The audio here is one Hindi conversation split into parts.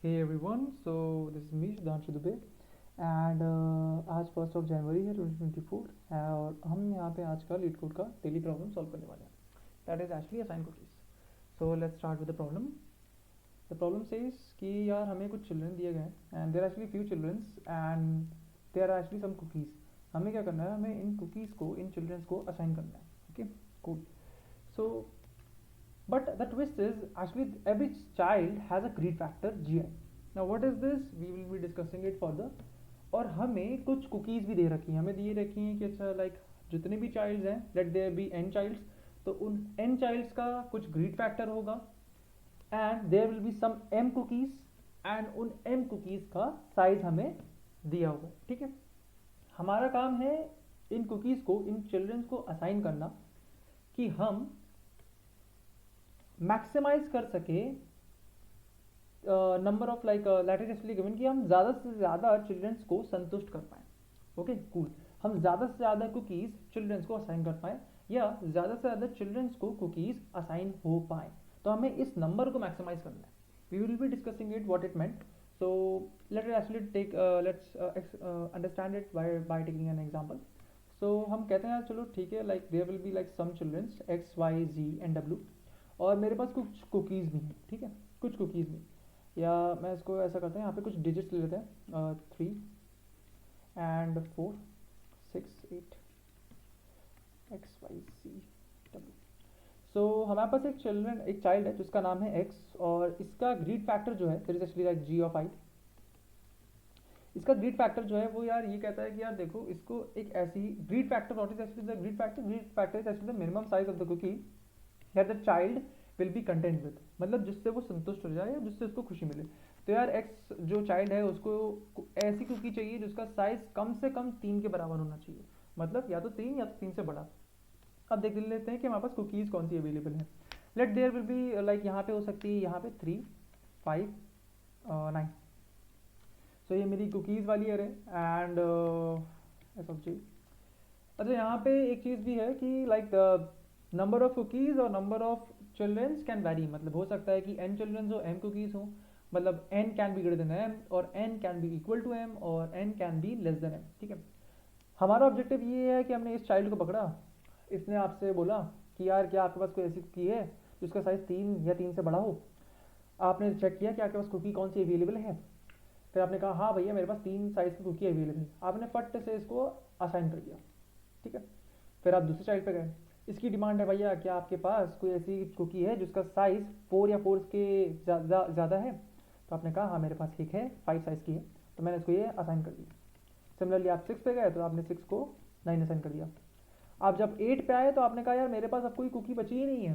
Hey everyone, so this is me Sudhanshu Dubey and आज 1 जनवरी है 2024 और हम यहाँ पे आज का लीड कोड का डेली प्रॉब्लम सॉल्व करने वाले हैं that is actually assign cookies. So let's start with the problem says कि यार हमें कुछ चिल्ड्रन दिए गए हैं and there actually few childrens and there are actually some cookies. हमें क्या करना है, हमें इन कुकीज़ को इन चिल्ड्रंस को असाइन करना है. Okay cool. So but the twist is actually every child has a greed factor GI. Now what is this? We will be discussing it further. और हमें कुछ कुकीज़ भी दे रखी हैं, हमें दिए रखी हैं कि अच्छा लाइक जितने भी चाइल्ड्स हैं let there be n childs, तो उन n चाइल्ड्स का कुछ ग्रीड फैक्टर होगा and there will be some m cookies and उन m कुकीज़ का साइज हमें दिया होगा. ठीक है, हमारा काम है इन कुकीज़ को इन चिल्ड्रंस को असाइन करना कि हम मैक्सिमाइज कर सके number of like lattice actually given कि हम ज़्यादा से ज़्यादा चिल्ड्रंस को संतुष्ट कर पाएँ. Okay cool. हम ज़्यादा से ज़्यादा कुकीज़ चिल्ड्रंस को असाइन कर पाएँ या ज़्यादा से ज़्यादा चिल्ड्रंस को कुकीज़ असाइन हो पाएँ, तो हमें इस नंबर को मैक्सिमाइज करना है. We will be discussing it what it meant. So let it actually take let's understand it by taking an example. So हम कहते हैं चलो ठीक है, like there will be like some childrens X Y Z and W और मेरे पास कुछ कुकीज़ भी हैं. ठीक है, कुछ कुकीज़ भी, या मैं इसको ऐसा करते हैं यहाँ पे कुछ डिजिट्स ले लेते हैं 3 and 4 6 8 X Y C W. So हमारे पास एक चाइल्ड है जिसका नाम है एक्स और इसका ग्रीड फैक्टर जो है there is actually like G of I. इसका ग्रीड फैक्टर जो है वो यार ये कहता है कि यार देखो इसको एक ऐसी greed factor what is actually the greed factor is actually the minimum size of the cookie that the child will be content with, मतलब जिससे वो संतुष्ट हो जाए या जिससे उसको खुशी मिले. तो यार एक्स जो चाइल्ड है उसको ऐसी कुकी चाहिए जिसका साइज कम से कम 3 के बराबर होना चाहिए, मतलब या तो 3 या तो 3 से बड़ा. अब देख लेते हैं कि हमारे पास कुकीज़ कौन सी अवेलेबल है. Let there will be like यहाँ पे हो सकती है यहाँ पे 3 5 9. सो ये मेरी कुकीज़ वाली अरे एंड एस ऑफ जी. अच्छा यहाँ पे एक चीज़ भी है कि लाइक नंबर ऑफ कुकीज़ और number of childrens can vary, मतलब हो सकता है कि n चिल्ड्रंस हो m कुकीज़ हो, मतलब n can be greater than m और n can be equal to m और n can be less than m. ठीक है, हमारा ऑब्जेक्टिव ये है कि हमने इस चाइल्ड को पकड़ा, इसने आपसे बोला कि यार क्या आपके पास कोई ऐसी कुकी है जिसका साइज़ 3 या 3 से बड़ा हो. आपने चेक किया कि आपके पास कुकी कौन सी अवेलेबल है, फिर आपने कहा हाँ भैया मेरे पास 3 साइज़ की कुकी अवेलेबल है, आपने फट से इसको असाइन कर दिया. ठीक है, फिर आप दूसरे चाइल्ड पे गए, इसकी डिमांड है भैया क्या आपके पास कोई ऐसी कुकी है जिसका साइज़ 4 या 4 के ज़्यादा है, तो आपने कहा हाँ मेरे पास एक है 5 साइज़ की है, तो मैंने इसको ये असाइन कर दिया. सिमिलरली आप 6 पे गए तो आपने 6 को 9 असाइन कर दिया. आप जब 8 पे आए तो आपने कहा यार मेरे पास अब कोई कुकी बची ही नहीं है,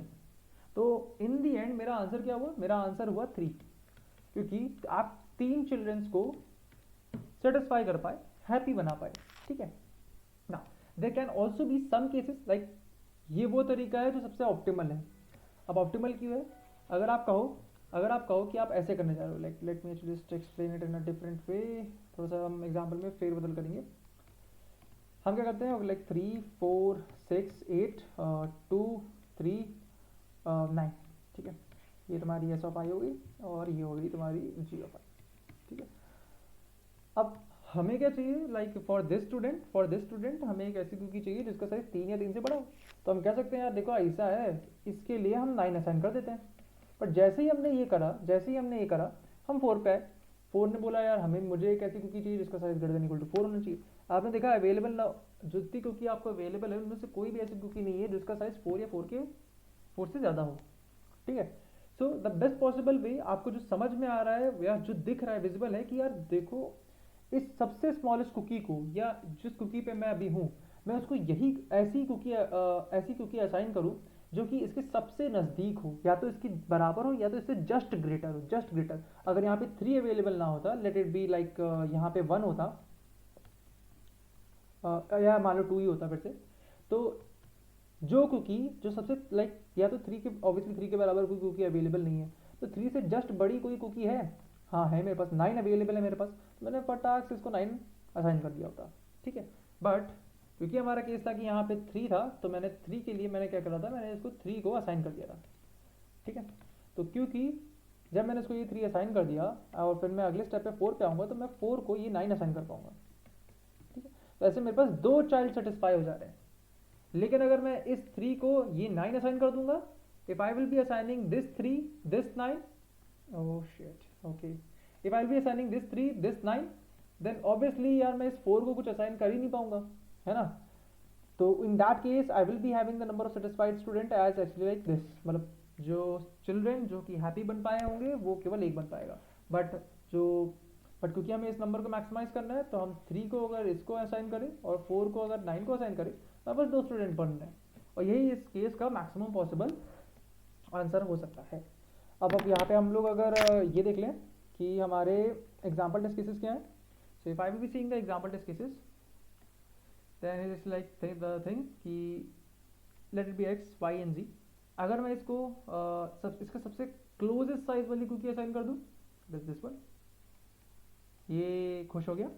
तो इन दी एंड मेरा आंसर क्या हुआ, मेरा आंसर हुआ 3, क्योंकि आप 3 चिल्ड्रंस को सेटिस्फाई कर पाए, हैप्पी बना पाए. ठीक है ना, there can also be some cases like ये वो तरीका है जो सबसे ऑप्टिमल है. अब ऑप्टिमल क्यों है, अगर आप कहो कि आप ऐसे करने जा रहे हो, like let me just explain it in a different way. थोड़ा सा हम एग्जांपल में फेरबदल करेंगे. हम क्या करते हैं लाइक 3 4 6 8 2 3 9. ठीक है, ये तुम्हारी एस ऑफ आई होगी और ये होगी तुम्हारी जी ऑफ आई. ठीक है, अब हमें क्या चाहिए, लाइक फॉर दिस स्टूडेंट हमें एक ऐसी कुकी चाहिए जिसका साइज 3 या 3 से बड़ा हो. तो हम कह सकते हैं यार देखो ऐसा है, इसके लिए हम 9 असाइन कर देते हैं. बट जैसे ही हमने ये करा हम 4 पे आए. 4 ने बोला यार मुझे एक ऐसी कुकी चाहिए जिसका size greater than equal to 4 होना चाहिए. आपने देखा अवेलेबल ना, जितनी कुकी आपको अवेलेबल है उनमें से कोई भी ऐसी कुकी नहीं है जिसका साइज 4 या 4 से ज़्यादा हो. ठीक है, so the best possible way आपको जो समझ में आ रहा है या जो दिख रहा है विजिबल है कि यार देखो इस सबसे स्मॉलेस्ट कुकी को या जिस कुकी पे मैं अभी हूँ मैं उसको यही ऐसी कुकी असाइन करूँ जो कि इसके सबसे नज़दीक हो, या तो इसकी बराबर हो या तो इससे जस्ट ग्रेटर हो. जस्ट ग्रेटर, अगर यहाँ पे 3 अवेलेबल ना होता, लेट इट बी लाइक यहाँ पे 1 होता या मान लो 2 ही होता फिर से, तो जो कुकी जो सबसे लाइक या तो 3 के ऑब्वियसली 3 के बराबर कोई कुकी अवेलेबल नहीं है, तो 3 से जस्ट बड़ी कोई कुकी है, हाँ है मेरे पास 9 अवेलेबल है मेरे पास, तो मैंने फटाक से इसको 9 असाइन कर दिया होता. ठीक है, बट क्योंकि हमारा केस था कि यहाँ पे 3 था तो मैंने 3 के लिए मैंने क्या करा था, मैंने इसको 3 को असाइन कर दिया था. ठीक है, तो क्योंकि जब मैंने इसको ये 3 असाइन कर दिया और फिर मैं अगले स्टेप पे 4 पे आऊँगा तो मैं 4 को ये 9 असाइन कर पाऊंगा, ठीक है। तो ऐसे मेरे पास 2 चाइल्ड सेटिस्फाई हो जा रहे हैं। लेकिन अगर मैं इस 3 को ये 9 असाइन कर दूंगा, if I will be assigning this 3 this 9, oh shit, okay, if I will be assigning this 3 this 9, then obviously यार मैं इस 4 को कुछ असाइन कर ही नहीं पाऊंगा, है ना। तो in that case I will be having the number of satisfied student as actually like this, मतलब जो चिल्ड्रेन जो कि हैप्पी बन पाए होंगे वो केवल एक बन पाएगा। बट जो बट क्योंकि हमें इस नंबर को मैक्सिमाइज करना है तो हम 3 को अगर इसको असाइन करें और 4 को अगर 9 को असाइन करें तो बस 2 स्टूडेंट बन रहे हैं, और यही इस केस का मैक्सिमम पॉसिबल आंसर हो सकता है। अब यहाँ पे हम लोग अगर ये देख लें कि हमारे एग्जाम्पल टेस्ट केसेस क्या हैं। So if I will be seeing the example test cases, then it is like the thing कि let it be X Y and Z. अगर मैं इसको इसका सबसे क्लोजेस्ट साइज वाली कुकी असाइन कर दूं, दिस वन, ये खुश हो गया।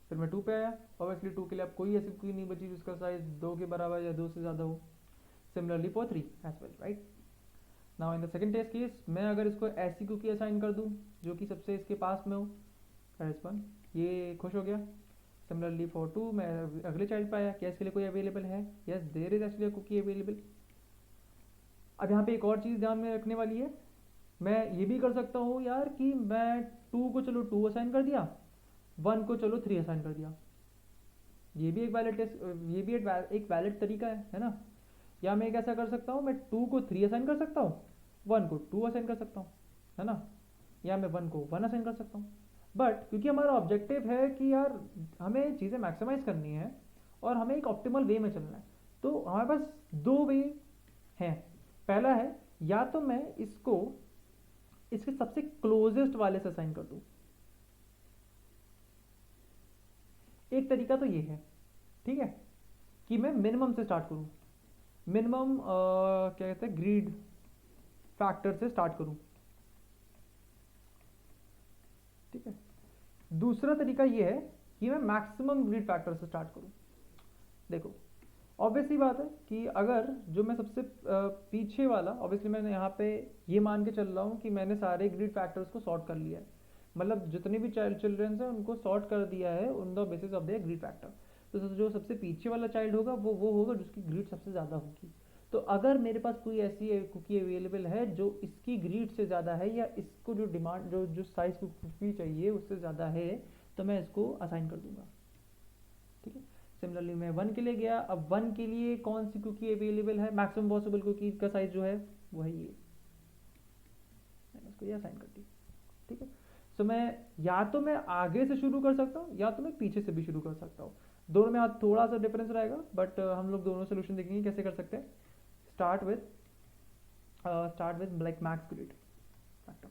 फिर मैं 2 पे आया, ऑब्वियसली 2 के लिए अब कोई ऐसी कुकी नहीं बची जिसका साइज 2 के बराबर या 2 से ज़्यादा हो। Similarly for 3 as well, right. Now in the second test case, मैं अगर इसको ऐसी कुकी असाइन कर दूं जो कि सबसे इसके पास में हो, दैट वन, ये खुश हो गया। सिमिलरली फॉर 2, मैं अगले चाइल्ड पे आया, क्या इसके लिए कोई अवेलेबल है, yes there is actually a cookie available. अब यहाँ पे एक और चीज़ ध्यान में रखने वाली है, मैं ये भी कर सकता हूँ यार कि मैं 2 को चलो 2 असाइन कर दिया, 1 को चलो 3 असाइन कर दिया, ये भी एक वैलिड टेस्ट, ये भी एक वैलिड तरीका है ना। या मैं एक ऐसा कर सकता हूँ, मैं 2 को 3 असाइन कर सकता हूँ, 1 को 2 असाइन कर सकता हूँ, है ना। या मैं 1 को 1 असाइन कर सकता हूँ। बट क्योंकि हमारा ऑब्जेक्टिव है कि यार हमें चीज़ें मैक्सिमाइज करनी है और हमें एक ऑप्टिमल वे में चलना है, तो हमारे पास 2 वे हैं। पहला है, या तो मैं इसको इसके सबसे क्लोजेस्ट वाले से असाइन कर दूं, एक तरीका तो ये है, ठीक है, कि मैं मिनिमम से स्टार्ट करूं, मिनिमम क्या कहते हैं ग्रीड फैक्टर से स्टार्ट करूं, ठीक है। दूसरा तरीका ये है कि मैं मैक्सिमम ग्रीड फैक्टर से स्टार्ट करूं। देखो ऑब्वियसली बात है कि अगर जो मैं सबसे पीछे वाला, ऑब्वियसली मैंने यहाँ पे ये मान के चल रहा हूँ कि मैंने सारे ग्रीड फैक्टर्स को सॉर्ट कर लिया है, मतलब जितने भी चाइल्ड चिल्ड्रंस हैं उनको सॉर्ट कर दिया है on the basis of their greed factor. तो जो सबसे पीछे वाला चाइल्ड होगा वो होगा जिसकी ग्रीड सबसे ज़्यादा होगी। तो अगर मेरे पास कोई ऐसी कुकी अवेलेबल है जो इसकी ग्रीड से ज़्यादा है या इसको जो डिमांड जो साइज़ की कुकी चाहिए उससे ज़्यादा है, तो मैं इसको असाइन कर दूंगा, ठीक है। सिमिलरली मैं 1 के लिए गया, अब 1 के लिए कौन सी कुकी अवेलेबल है, मैक्सिमम पॉसिबल कुकी का साइज जो है वो है ये, मैंने इसको ये असाइन कर दी, ठीक है। सो मैं या तो मैं आगे से शुरू कर सकता हूँ या तो मैं पीछे से भी शुरू कर सकता हूँ, दोनों में हाथ थोड़ा सा डिफरेंस रहेगा, बट हम लोग दोनों सोल्यूशन देखेंगे कैसे कर सकते हैं। Start with like max grid factor,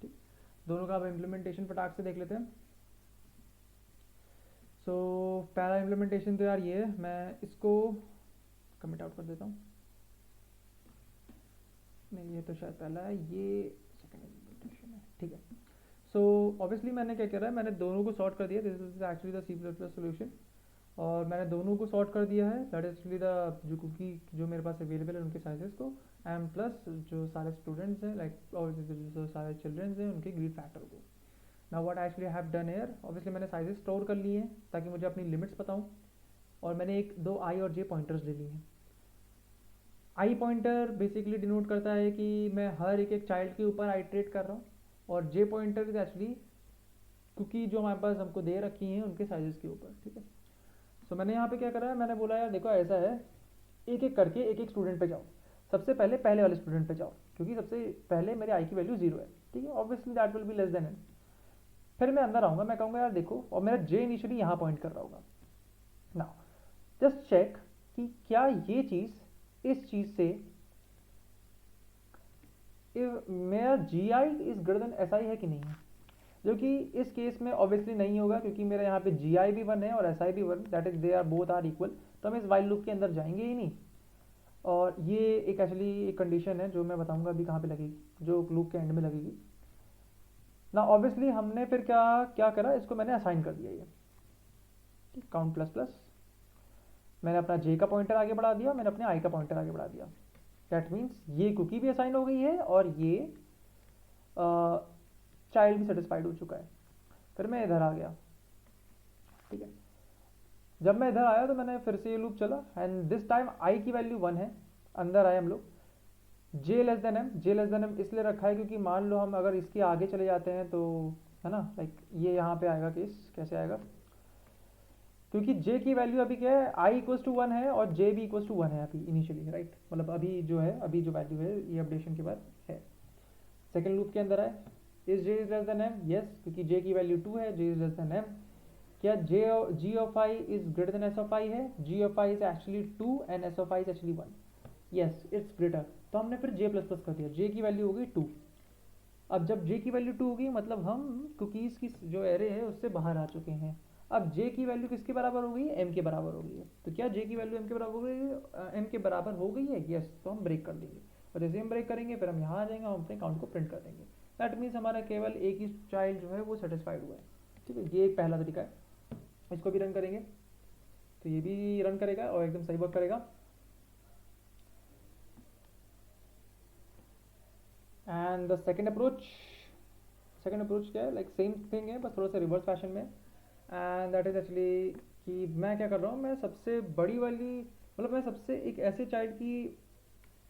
ठीक। दोनों का अब इम्प्लीमेंटेशन फटाक से देख लेते हैं। सो पहला इम्प्लीमेंटेशन तो यार ये है, मैं इसको कमिट आउट कर देता हूँ, नहीं ये तो शायद पहला है, ये सेकंड इम्प्लीमेंटेशन है, ठीक है। सो ऑब्वियसली मैंने क्या करा है, मैंने दोनों को सॉर्ट कर दिया, this is actually the C++ solution, और मैंने दोनों को सॉर्ट कर दिया है, दैट इज एक्चुअली द जो कुकी जो मेरे पास अवेलेबल है उनके साइजेस को, एंड प्लस जो सारे स्टूडेंट्स हैं लाइक और जो सारे चिल्ड्रंस हैं उनके ग्रीड फैक्टर को। Now what actually I have done here, obviously मैंने साइजेस स्टोर कर लिए हैं ताकि मुझे अपनी लिमिट्स बताऊं, और मैंने दो आई और जे पॉइंटर्स ले लिए हैं। आई पॉइंटर बेसिकली डिनोट करता है कि मैं हर एक चाइल्ड के ऊपर आइट्रेट कर रहा हूँ, और जे पॉइंटर इज एक्चुअली क्योंकि जो हमारे पास हमको दे रखी हैं उनके साइजेस के ऊपर, ठीक है। सो मैंने यहाँ पे क्या करा है, मैंने बोला यार देखो ऐसा है, एक एक करके एक एक स्टूडेंट पे जाओ, सबसे पहले पहले वाले स्टूडेंट पे जाओ क्योंकि सबसे पहले मेरे आई की वैल्यू 0 है, ठीक है, obviously that will be less than N. फिर मैं अंदर आऊँगा, मैं कहूँगा यार देखो, और मेरा जे इनिशियली यहाँ पॉइंट कर रहा होगा। नाउ जस्ट चेक कि क्या ये चीज़ इस चीज़ से मेरा G I is greater than S I है कि नहीं है, जो कि इस केस में ऑब्वियसली नहीं होगा क्योंकि मेरा यहाँ पे जी आई भी 1 है और एस आई भी 1, that is they are both are equal, तो हम इस वाइल लूप के अंदर जाएंगे ही नहीं। और ये एक एक्चुअली एक कंडीशन है जो मैं बताऊंगा अभी कहाँ पे लगेगी, जो लूप के एंड में लगेगी ना। ऑब्वियसली हमने फिर क्या क्या करा, इसको मैंने असाइन कर दिया, ये काउंट प्लस प्लस, मैंने अपना जे का पॉइंटर आगे बढ़ा दिया, मैंने अपने आई का पॉइंटर आगे बढ़ा दिया। दैट मीन्स ये कुकी भी असाइन हो गई है और ये चाइल्ड भी सेटिस्फाइड हो चुका है। फिर मैं इधर आ गया, ठीक है। जब मैं इधर आया तो मैंने फिर से ये लूप चला एंड दिस टाइम आई की वैल्यू 1 है। अंदर आए हम लोग, जे लेस देन एम, जे लेस देन एम इसलिए रखा है क्योंकि मान लो हम अगर इसके आगे चले जाते हैं तो, है ना, लाइक ये यहाँ पे आएगा केस, कैसे आएगा, क्योंकि j की वैल्यू अभी क्या है, i इक्वल्स टू 1 है और j भी इक्वल्स टू 1 है अभी इनिशियली, राइट। मतलब अभी जो है, अभी जो वैल्यू है ये अपडेशन के बाद है। सेकेंड लूप के अंदर आए, is j is less than m, yes, क्योंकि j की वैल्यू 2 है, j is less than m। क्या g of i is greater then s of i है, g of i is actually 2 and s of i is actually 1, yes it's greater. तो हमने फिर j प्लस प्लस कर दिया, j की वैल्यू हो गई 2। अब जब j की वैल्यू 2 होगी मतलब हम कुकीज़ की जो एरे है उससे बाहर आ चुके हैं। अब j की वैल्यू किसके बराबर हो गई है, m के बराबर हो गई है। तो क्या j की वैल्यू m के बराबर हो गई है, m के बराबर हो गई है, यस। तो हम ब्रेक कर देंगे और जैसे हम ब्रेक करेंगे फिर हम यहाँ आ जाएंगे, हम अपने काउंट को प्रिंट कर देंगे। दैट मीन्स हमारा केवल एक ही चाइल्ड जो है वो सेटिस्फाइड हुआ है, ठीक है। ये एक पहला तरीका है। इसको भी रन करेंगे तो ये भी रन करेगा और एकदम सही वर्क करेगा। एंड द सेकेंड अप्रोच क्या है, लाइक सेम थिंग है बस थोड़ा सा रिवर्स फैशन में। एंड दैट इज एक्चुअली कि मैं क्या कर रहा हूँ, मैं सबसे बड़ी वाली, मतलब मैं सबसे एक ऐसे चाइल्ड की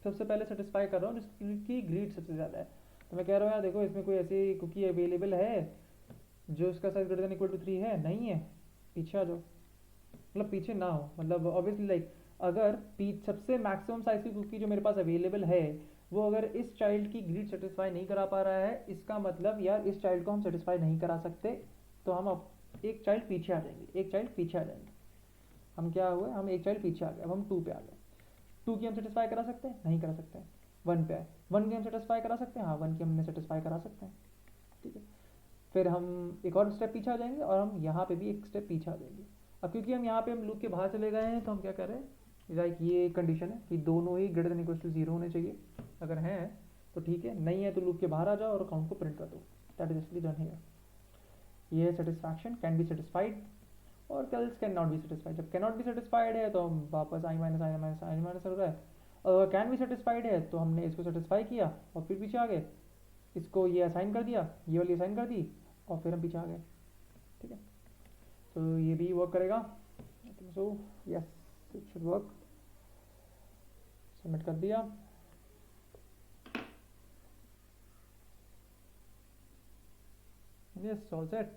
सबसे पहले सेटिस्फाई कर रहा हूँ जिसकी ग्रीड सबसे ज़्यादा है। तो मैं कह रहा हूँ यार देखो इसमें कोई ऐसी कुकी अवेलेबल है जो उसका size greater than equal to 3 है, नहीं है, पीछे आ जाओ। मतलब पीछे ना हो, मतलब ऑब्वियसली लाइक अगर सबसे मैक्सिमम साइज की कुकी जो मेरे पास अवेलेबल है वो अगर इस चाइल्ड की ग्रीड सेटिस्फाई नहीं करा पा रहा है, इसका मतलब यार इस चाइल्ड को हम सेटिस्फाई नहीं करा सकते। तो हम अब एक चाइल्ड पीछे आ जाएंगे, एक चाइल्ड पीछे आ जाएंगे। हम क्या हुए, हम एक चाइल्ड पीछे आ गए, अब हम 2 पे आ गए। 2 की हम सेटिस्फाई करा सकते हैं, नहीं करा सकते हैं। 1 पे आए, 1 की हम सेटिस्फाई करा सकते हैं, हाँ 1 की हमने सेटिस्फाई करा सकते हैं, ठीक है। फिर हम एक और स्टेप पीछे आ जाएंगे और हम यहाँ पे भी एक स्टेप पीछे आ जाएंगे। अब क्योंकि हम यहाँ पे हम लूप के बाहर चले गए हैं तो हम क्या कर रहे हैं, लाइक ये कंडीशन है कि दोनों ही ग्रेटर देन इक्वल टू 0 होने चाहिए। अगर हैं तो ठीक है, नहीं है तो लूप के बाहर आ जाओ और अकाउंट को प्रिंट कर दो। That is actually done here. ये सेटिस्फैक्शन कैन बी सेटिस्फाइड और कल्स कैन नॉट बी सेटिस्फाइड। जब कैन नॉट बी सेटिस्फाइड है तो हम वापस I minus I minus I minus हो रहा है। अगर कैन बी सेटिस्फाइड है तो हमने इसको सेटिस्फाई किया और फिर पीछे आ गए, इसको ये असाइन कर दिया, ये वाली असाइन कर दी और फिर हम पीछे आ गए, ठीक है। तो ये भी वर्क करेगा, so yes it should work. Submit कर दिया। Yes all set.